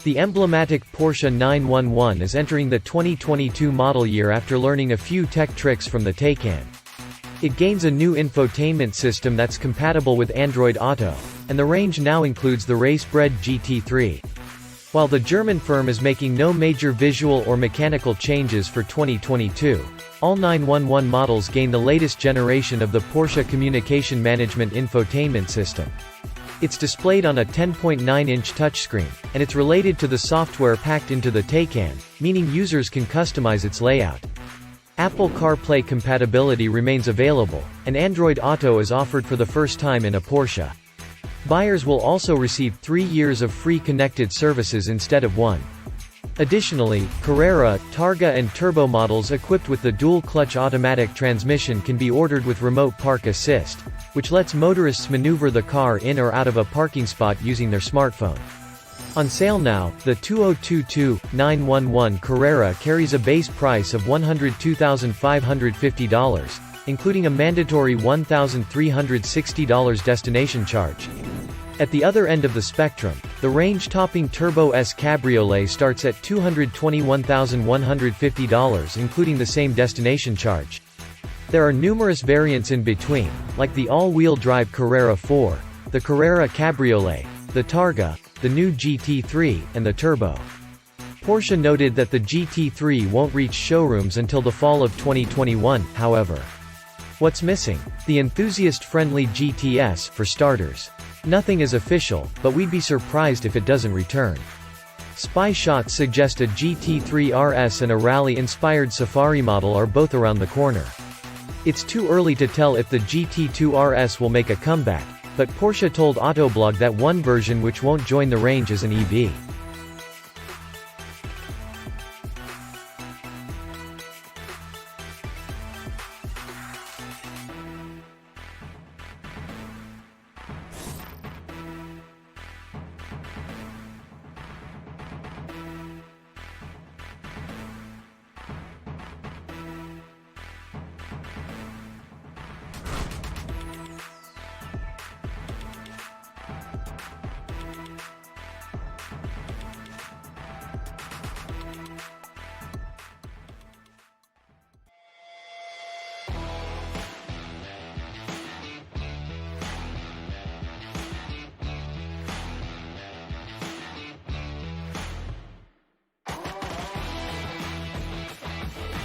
The emblematic Porsche 911 is entering the 2022 model year after learning a few tech tricks from the Taycan. It gains a new infotainment system that's compatible with Android Auto, and the range now includes the race-bred GT3. While the German firm is making no major visual or mechanical changes for 2022, all 911 models gain the latest generation of the Porsche Communication Management infotainment system. It's displayed on a 10.9-inch touchscreen, and it's related to the software packed into the Taycan, meaning users can customize its layout. Apple CarPlay compatibility remains available, and Android Auto is offered for the first time in a Porsche. Buyers will also receive 3 years of free connected services instead of 1. Additionally, Carrera, Targa and Turbo models equipped with the dual-clutch automatic transmission can be ordered with Remote ParkAssist, which lets motorists maneuver the car in or out of a parking spot using their smartphone. On sale now, the 2022-911 Carrera carries a base price of $102,550, including a mandatory $1,360 destination charge. At the other end of the spectrum, the range-topping Turbo S Cabriolet starts at $221,150 including the same destination charge. There are numerous variants in between, like the all-wheel drive Carrera 4, the Carrera Cabriolet, the Targa, the new GT3, and the Turbo. Porsche noted that the GT3 won't reach showrooms until the fall of 2021, however. What's missing? The enthusiast-friendly GTS, for starters. Nothing is official, but we'd be surprised if it doesn't return. Spy shots suggest a GT3 RS and a rally-inspired Safari model are both around the corner. It's too early to tell if the GT2 RS will make a comeback, but Porsche told Autoblog that one version which won't join the range is an EV.